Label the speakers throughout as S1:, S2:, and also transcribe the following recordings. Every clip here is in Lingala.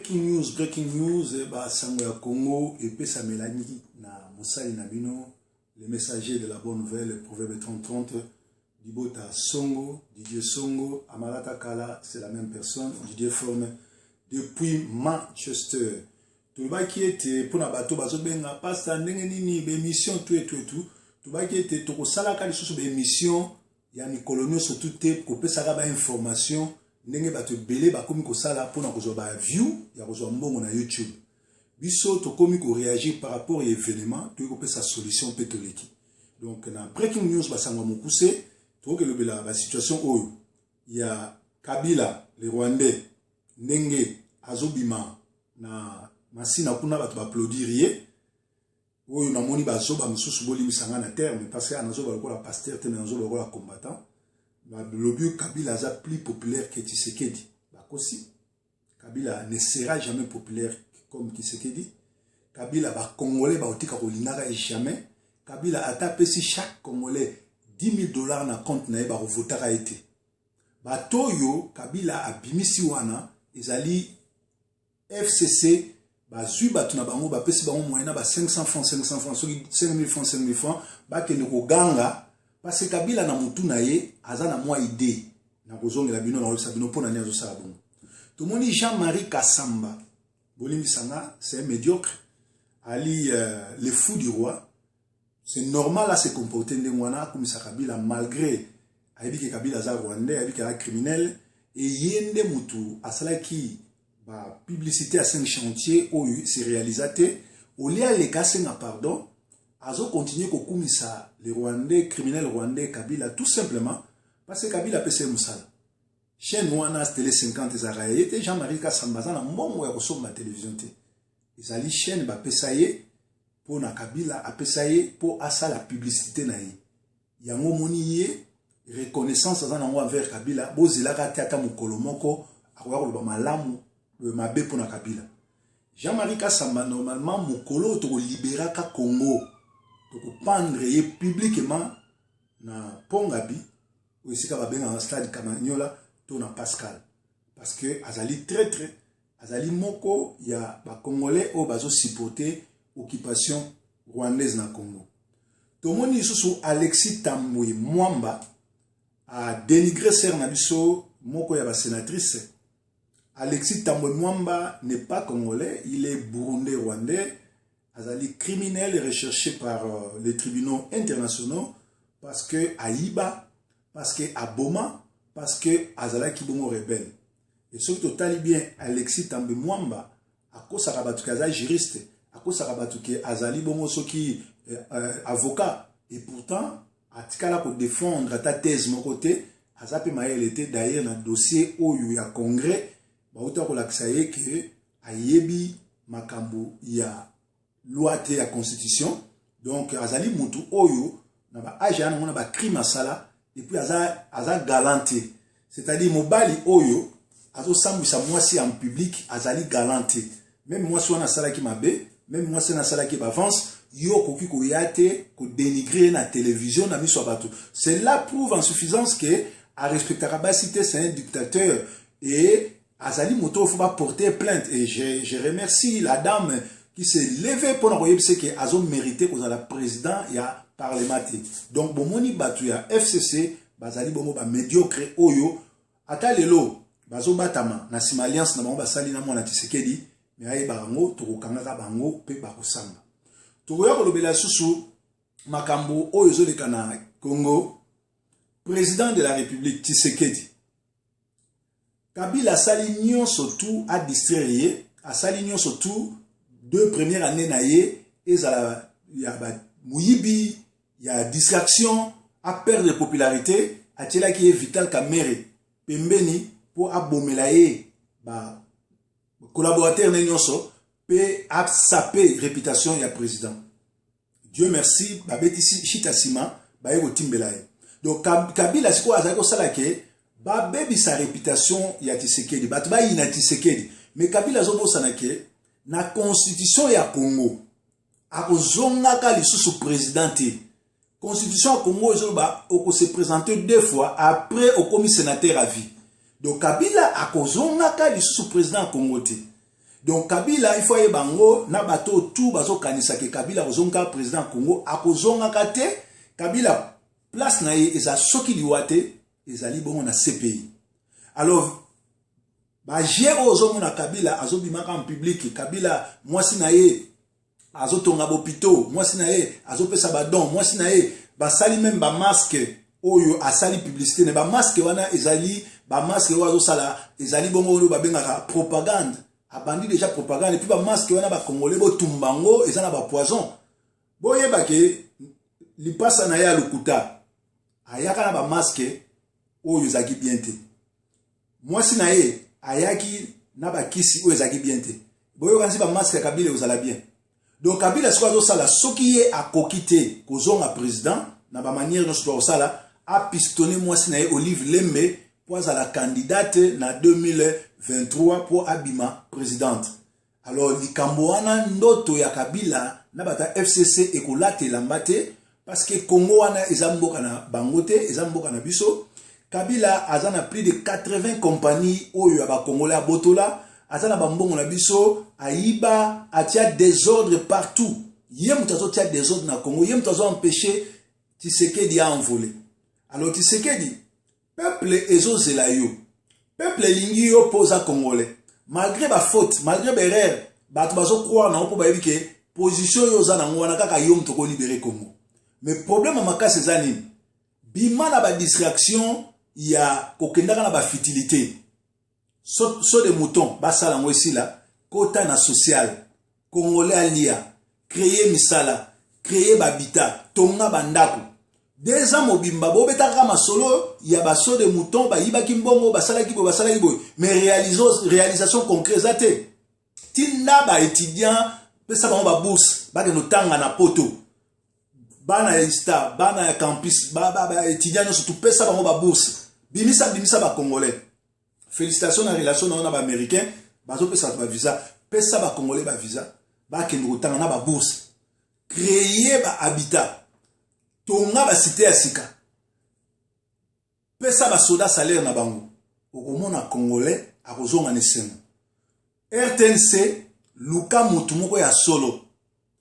S1: Breaking news, Sango ya Congo et puis ça Mélanie na Moussali Nabino, les messagers de la bonne nouvelle, Proverbe 30-30, Dibota Songo, Didier Songo, Amalata Kala, c'est la même personne, Didier Forme, depuis Manchester. Tout le qui était pour la bateau, Bazobenga, pas ça, n'engeni, émission, tout. Tout le qui était, tout ça, la sous émission, il y a une colonie sur tout tape, qu'on peut savoir information. Ndenge bato belé bakomi ko sala pona ko zo ba view ya ko zo mbongo na YouTube biso to komi ko réagir par rapport à événement to ko pesa solution pétoleki donc na breaking news basangwa mukuse to ke lobela ba situation oyo ya Kabila le Rwandais ndenge azobima na masina kuna bato ba applaudirie oyo na moni bazo ba mususu boli misanga na terme parce que anazo ba ko la pasteur te nazo ba ko la combattant. Le but Kabila est plus populaire que Tshisekedi. Bakosi. Kabila ne sera jamais populaire comme Tshisekedi. Kabila va Congolais va otika kolinara jamais. Kabila a tapé si chaque Congolais $10,000 na compte na ba votera été. Batoyo Kabila a bimisi wana ezali FCC ba zui batu na bango ba pesi bango moyena ba 500 francs 5,000 francs ba kende ko ganga. Parce que Kabila na mutu na ye azana mwa idée na kozongela bino na olisa bino pona nyazo sala bongo. To moni Jean-Marie Kassamba bolimi sanga c'est médiocre ali le fou du roi. C'est normal à se comporter ndengwana comme ça Kabila malgré ayebi ke Kabila za Rwandais ayebi ke criminel et yende mutu asala ki ba publicité à 5 chantiers oyu c'est réalisateur au lieu les casser na pardon. Azo continue kokumisa les Rwandais, criminels Rwandais, Kabila, tout simplement parce que Kabila pese musala. Chez nous, on a télé 50 Zaraïe, et Jean-Marie Kassamba, na mongo ya kosoma ma télévision te. Ils allaient chaîne ba pesaye pour na Kabila a pesaye pour asa la publicité na ye. Yango moni ye reconnaissance za nango envers Kabila, bozela ka tata mukolo moko akoya ko ba malamu mabe pour na Kabila. Jean-Marie Kassamba normalement mukolo to libéra ka Congo. Pour pendre publiquement na Pongabi ou ici ka babenga na stade Kamanyola to na Pascal parce que azali traître azali moko ya ba congolais o bazo supporter occupation rwandaise na Congo. To moni susu Alexis Tambwe Mwamba a dénigré ser na biso moko ya ba sénatrice. Alexis Tambwe Mwamba n'est pas congolais, il est burundais rwandais. Azali criminel recherché par les tribunaux internationaux parce que Aïba, parce que Aboma, parce que Azala Kibongo rebelle. Et ce qui est bien Alexis Tambe Mwamba, à cause de Kaza juriste, à cause de Azali Bongo Soki avocat, et pourtant, à Tikala pour défendre ta thèse mon côté, Azape Maël était d'ailleurs dans le dossier où il y a congrès, autant que l'aksaye que Ayebi Makambo il y a loi te la constitution donc azali mutu oyo na ba agent na ba crime sala et puis aza galanté c'est-à-dire mobali oyo azo sambisa mwasi en public azali galanté même moi soit na sala ki mabe même moi c'est na sala ki avance yo koki ko yate ko dénigrer na télévision na miso bato cela prouve en suffisance que a respecter Kabasité c'est un dictateur et azali moto faut pas porter plainte et je remercie la dame qui s'est levé pour nous dire que Azo mérité qu'on a la président et a parlementaire. Donc bon moni batu ya FCC bazali bomo ba médiocre oyo ata lelo bazo batama na sim alliance na bango basali na mona Tshisekedi mais ayi bango to kokanga bango pe ba kosamba. To ya ko lobela susu makambo oyo zo leka na Congo président de la République Tshisekedi Kabila sali nyon surtout à distraire à sali nyon surtout 2 premières années naïe et ça il y a mouyibi il y a distraction à perdre de popularité à tela qui est vital kamere pembeni pour abomelaye ba collaborateur n'enyoso pe a sapé réputation ya président Dieu merci ba betisi chitasima ba yego timbelaye donc Kabila siko azako salake ba bebi sa réputation ya Tshisekedi ba ba ina Tshisekedi mais Kabila zobo sanake na constitution ya Congo akozonga ka lisusu présidenté constitution ya Congo ezoba oko se présenter 2 fois après au commis sénateur à vie donc Kabila akozonga ka lisusu président Congo te Donc Kabila il faut y bango na bato tout bazo kanisa ke Kabila ozonga président Congo akozonga kate Kabila place na ye eza soki liwate ezali bongo na CPI. Alors ba jero ozomo na Kabila azobimaka en public Kabila mwasi na ye azotonga bopito mwasi na ye azopesa ba don mwasi na ye basali même ba masque oyo asali publicité ne ba masque wana ezali ba masque oyo azosala ezali bongo oyo babengaka propagande abandi déjà propagande et puis ba masque wana ba congolais bo tumbango ezana ba poison boyeba ke lipasa na ya lukuta ayaka na ba masque oyo ezaki bien te mwasi na ye ayaki na ba kisi oyo ezaki bien te boyoka nzi ba masque Kabila ozala bien. Donc Kabila siko azosala soki ye akokite kozonga président na ba manière no siko osala a pistonné mwasi na ye Olive Lembe pour la candidate na 2023 pour abima présidente. Alors likambo wana ndoto ya Kabila na bata FCC ekolate lambate parce que Congo wana ezamboka na bangote ezamboka na biso. Kabila azana plus de 80 compagnies oyo ya ba Congolais botola azana bambongo na biso aiba atia désordre partout. Yé mutazo tia désordre na Congo, yé mutazo empêcher Tshisekedi a envolé. Alors Tshisekedi peuple ezozela yo. Peuple lingi yo posa Congolais. Malgré ba faute, malgré ba erreur, bato bazo croire na po ba yebike position yo za na ngwana kaka yo mtoko libérer Congo. Mais problème makasi ezani bima na ba distraction ya kokendaka na ba futilité. So de mouton basala ngwesi la kota na social Congolais alia créer misala, créer babita, tonga bandako. Déjà mobimba bo betaka masolo ya baso de mouton ba yibaki mbongo basala kibo mais réalisation concrète ate tinda ba étudiant pesa ba bourse ba de notanga na poto bana ista bana campus ba étudiant surtout pesa ba bourse bimisa ba congolais. Félicitations en relation na ba américain bazo pesa ba visa pesa ba congolais ba visa ba ke notanga na ba bourse créer ba habitat tonga ba cité ya sika pesa ba soda salaire na bango okomona congolais akozonga nesemo. RTNC luka mutu moko ya solo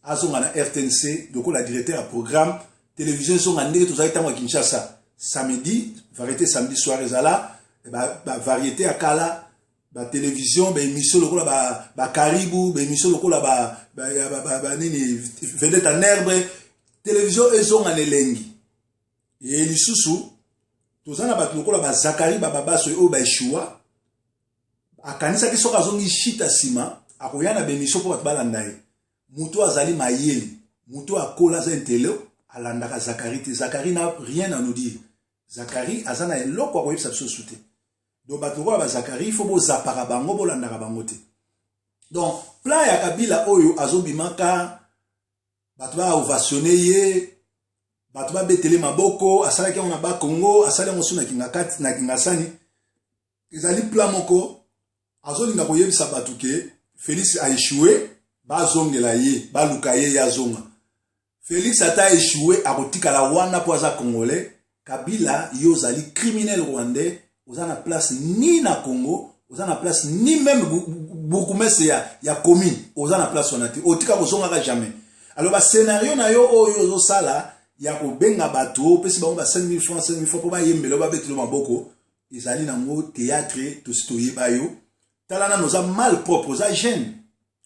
S1: azonga na RTNC doko la directeur ya programme télévision zonga ndenge tozali tango Kinshasa samedi variété samedi soir ezala ba variété ya kala ba télévision ba émission lokola ba Caribou ba émission lokola ba nini vedette en herbe télévision ezonga nelengi et lisusu tozana ba lokola ba Zakari babaso o ba Eshua akanisa kisoka azongi shita sima akoyana ba émission po balanda ye muto azali mayeli muto akola za intelo alandaka Zakari te Zakari n'a rien à nous dire Zakari azana eloko akoyebisa biso sute. Donc batoko ba Zakari il faut bo zapara bango bolandaka bango te. Donc plan ya Kabila oyo azobimaka bato ba ovationner ye bato ba betele maboko asala ki on ba Congo asala ngo suna kingakati na kingasani ezali plan moko azolinga koyebisa bato ke Félix a échoué ba zongela ye ba luka ye ya zonga. Félix ata échoué akotika la wana po za congolais Kabila yozali criminel rwandais ozana place ni na Congo ozana place ni même bourgmestre ya commune ozana place onati otika kozonga ka jamais. Alors ba scénario na yo oyo zo sala ya ko benga bato pesi bango ba 5000 francs po ba yembelo ba betelo maboko ezali nango théâtre to stoye bayo talana noza mal propre oza jeune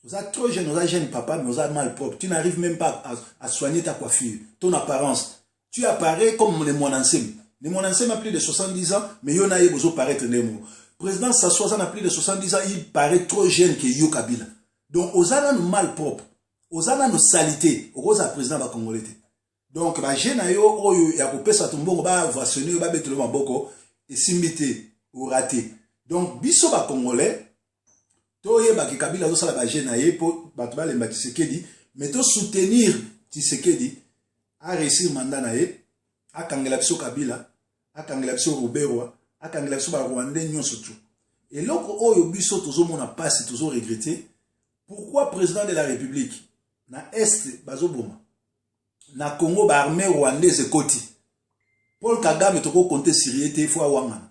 S1: oza trop jeune oza jeune papa mais oza mal propre tu n'arrives même pas à soigner ta coiffure ton apparence tu apparais comme les monansem. Les monansem a plus de 70 ans mais yo na ye bozo paraître nemo président Sassou a plus de 70 ans il paraît trop jeune que yo Kabila. Donc ozana no mal propre ozana no salité okoza président ba congolais. Donc ba jeune yo oyo ya kopesa tumbongo ba vationner ba betelo maboko esimbité ou raté. Donc biso ba congolais toye ba ki Kabila zo sala ba jeune ye po bato ba lemba Tshisekedi mais to soutenir Tshisekedi a réussir mandat na ye a kangela biso Kabila a kangela biso Roberwa a kangela biso ba Rwandais nyonso tout. Et loko oyo biso tozo mona passe tozo regretter pourquoi président de la République na est bazoboma na Congo ba armée rwandaise koti Paul Kagame toko compter sérieux te fois wanga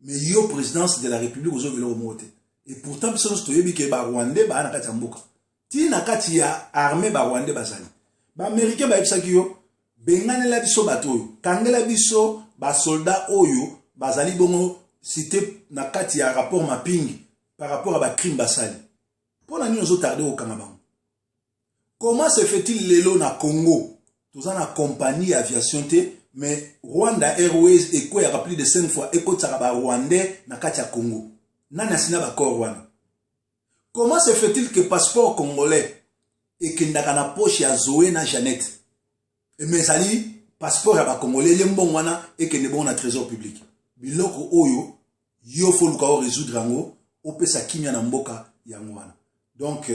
S1: mais yo présidence de la République ozo velo moté Et pourtant, biso nous toyebi ke ba Rwandais ba na kati ya mboka. Ti na kati ya armée ba Rwandais bazali. Ba Américain ba yebisaki yo benganela biso bato oyo, kangela biso ba soldat oyo bazali bongo cité na kati ya rapport mapping par rapport à ba crime basali. Pour la nuit nous tardé au Canada. Comment se fait-il lelo na Congo? Tous en a compagnie aviation T, mais Rwanda Airways et quoi y a plus de 5 fois écoute ça ba Rwandais na kati ya Congo. Nana sina ba ko Rwanda. Comment se fait-il que passeport congolais et que ndaka na poche ya Zoé na Jeannette? Et mais ali passeport ya ba congolais le mbon wana et que ne bon na trésor public. Biloko oyo yo faut luka o résoudre ngo opesa kimia na mboka ya ngwana. Donc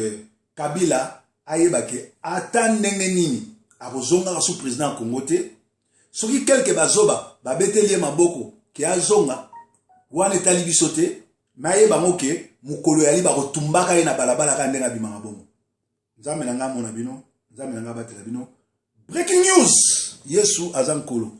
S1: Kabila ayebake ata ndenge nini abozonga sous président Congo te soki quelque bazoba babeteli maboko ke azonga wana etali biso te mayeba moke mukolo yali bakotumbaka ye na balabala ka ndenga bimanga bongo. Nzambe na nga mona bino, nzambe na nga batela bino. Breaking news, Yesu azankolo.